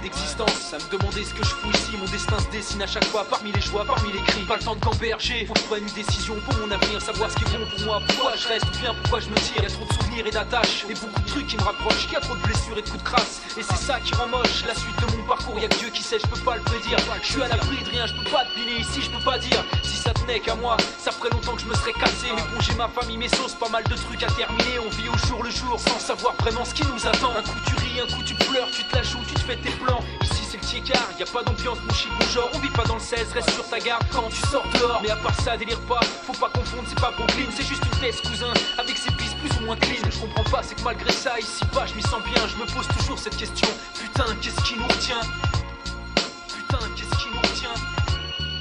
d'existence, à me demander ce que je fous ici. Mon destin se dessine à chaque fois parmi les joies, parmi les cris. Pas le temps de gamberger, faut que je prenne une décision pour mon avenir. Savoir ce qui est bon pour moi, pourquoi je reste bien, pourquoi je me tire. Y'a trop de souvenirs et d'attaches, et beaucoup de trucs qui me rapprochent. Y'a trop de blessures et de coups de crasse, et c'est ça qui rend moche la suite de mon parcours. Y'a que Dieu qui sait, je peux pas le prédire. Je suis à l'abri de rien, je peux pas deviner ici, je peux pas dire. Si ça tenait qu'à moi, ça ferait longtemps que je me serais cassé. Mais bon, j'ai ma famille, mes sauces, pas mal de trucs à terminer. On vit au jour le jour sans savoir vraiment ce qui nous attend. Un coup tu ris, un coup tu pleures, tu te la joues, tu te fais tes plans. Ici c'est le tiécart, y a pas d'ambiance bouchi genre. On vit pas dans le 16, reste sur ta garde quand tu sors dehors. Mais à part ça, délire pas, faut pas confondre, c'est pas Brooklyn, c'est juste une thèse cousin, avec ses pistes plus ou moins clean. Ce que je comprends pas, c'est que malgré ça, ici bas, je m'y sens bien. Je me pose toujours cette question, putain, qu'est-ce qui nous retient? Putain, qu'est-ce qui nous retient?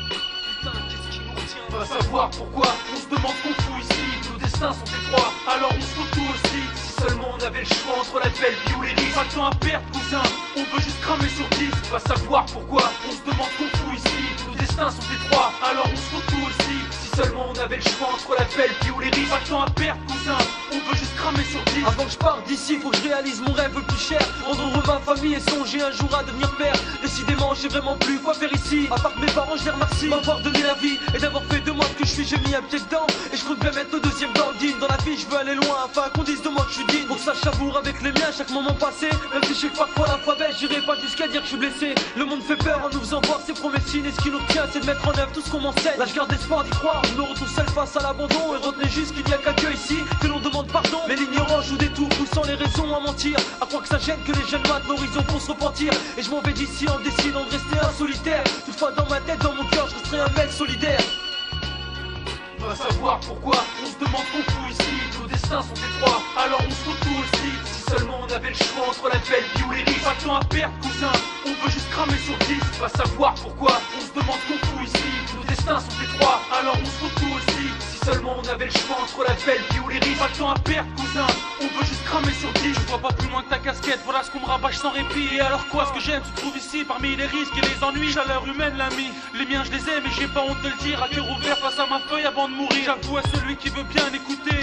Putain, qu'est-ce qui nous retient? Va savoir pourquoi, on se demande qu'on fout ici. Nos destins sont étroits, alors on se retrouve aussi. Si seulement on avait le choix entre la belle vie ou les risques. Pas de temps à perdre, cousin, on veut juste cramer sur 10. Va savoir pourquoi, on se demande qu'on fout ici. Nos destins sont étroits, alors on se retrouve aussi. Si seulement on avait le choix entre la belle vie ou les risques. Pas de temps à perdre, cousin, on veut juste cramer sur 10. Avant que je parte d'ici, faut que je réalise mon rêve le plus cher. Rendre heureux ma famille et songer un jour à devenir père. Décidément, j'ai vraiment plus quoi faire ici. À part que mes parents, je les remercie m'avoir donné la vie et d'avoir fait de moi ce que je suis. J'ai mis un pied dedans et je compte bien mettre le deuxième dans le digne. Dans la vie, je veux aller loin afin qu'on dise de moi que je suis digne. Pour que ça savoure avec les miens chaque moment passé. Même si je sais que parfois la fois belle, j'irai pas jusqu'à dire que je suis blessé. Le monde fait peur en nous faisant voir ses promesses fines. Et ce qui nous retient, c'est de mettre en œuvre tout ce qu'on m'enseigne. Là, je garde espoir d'y croire. Je me retrouve seul face à l'abandon. Et retenez juste qu'il n'y a qu'à Dieu ici que l'on demande pardon. Mais l'ignorance joue des tours, poussant les raisons à mentir. À croire que ça gêne que les jeunes matent l'horizon pour se repentir. Et je m'en vais d'ici en décidant de rester un solitaire. Toutefois dans ma tête, dans mon cœur, je resterai un mec solidaire. Va savoir pourquoi, on se demande qu'on fout ici. Nos destins sont étroits, alors on se retrouve aussi. Si seulement on avait le choix entre la belle vie ou les risques. Pas de temps à perdre, cousin, on veut juste cramer sur 10. Va savoir pourquoi, on se demande qu'on fout ici. Nos destins sont étroits, alors on se retrouve aussi. Si seulement on avait le choix entre la belle vie ou les risques. Pas de temps à perdre, cousin, on veut juste cramer sur 10. Je vois pas plus loin que ta casquette, voilà ce qu'on me rabâche sans répit. Et alors quoi, ce que j'aime se trouve ici parmi les risques et les ennuis. Chaleur humaine l'ami, les miens je les aime et j'ai pas honte de le dire. À cœur ouvert face à ma feuille avant de mourir. J'avoue à celui qui veut bien écouter,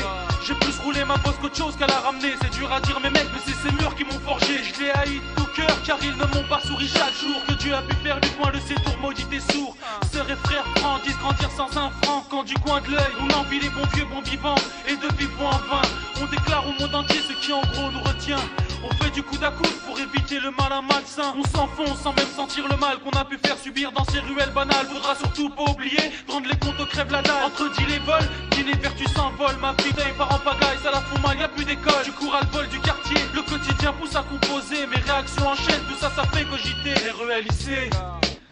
j'ai plus roulé ma bosse qu'autre chose qu'à la ramener. C'est dur à dire mes mecs, mais c'est ces murs qui m'ont forgé. Je les haïs de tout cœur car ils ne m'ont pas souri chaque jour. Que Dieu a pu faire du coin de ses tours maudits et sourds. Sœurs et frères francs disent grandir sans un franc. Quand du coin de l'œil on envie les bons vieux bons vivants et de vivre en vain. On déclare au monde entier ce qui en gros nous retient. On fait du coude à coude pour éviter le mal à malsain. On s'enfonce sans même sentir le mal qu'on a pu faire subir dans ces ruelles banales. Faudra surtout pas oublier de rendre les comptes au crève la dalle. Entre deal et vol, dîner vertu s'envole. Ma vie d'un part en pagaille, ça la fout mal, y'a plus d'école. Je cours à le vol du quartier, le quotidien pousse à composer. Mes réactions enchaînent, tout ça, ça fait cogiter. REL lycée.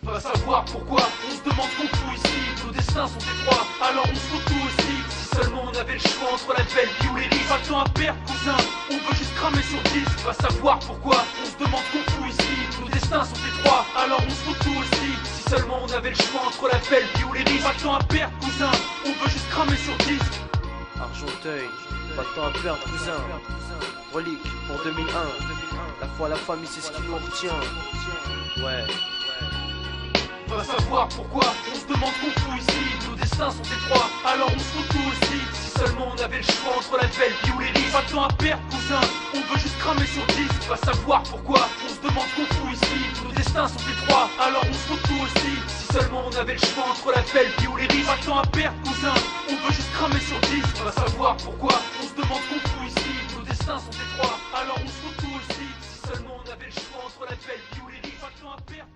Va savoir pourquoi, on se demande qu'on fout ici. Nos destins sont étroits, alors on se retrouve aussi. Si seulement on avait le choix entre la belle vie ou les risques. Pas de temps à perdre, cousin, on veut juste cramer sur 10. Va savoir pourquoi, on se demande qu'on fout ici. Nos destins sont étroits, alors on se retrouve aussi. Si seulement on avait le choix entre la belle vie ou les risques. Pas de temps à perdre, cousin, on veut juste cramer sur 10. Argenteuil, pas de temps à perdre, cousin. Relique pour 2001. La foi, la famille, c'est ce qui nous retient. Ouais. Va savoir pourquoi, on se demande qu'on fout ici. Nos destins sont étroits, alors on se retrouve aussi. Si seulement on avait le choix entre la belle vie ou les risques. Pas de temps à perdre, cousin, on veut juste cramer sur 10. Va savoir pourquoi, on se demande qu'on fout ici. Nos destins sont étroits, alors on se retrouve aussi. Si seulement on avait le choix entre la belle vie ou les risques. Pas de temps à perdre, cousin, on veut juste cramer sur 10. Va savoir pourquoi, on se demande qu'on fout ici. Nos destins sont étroits, alors on se retrouve aussi. Si seulement on avait le choix entre la belle vie ou les risques. Pas de temps à perdre.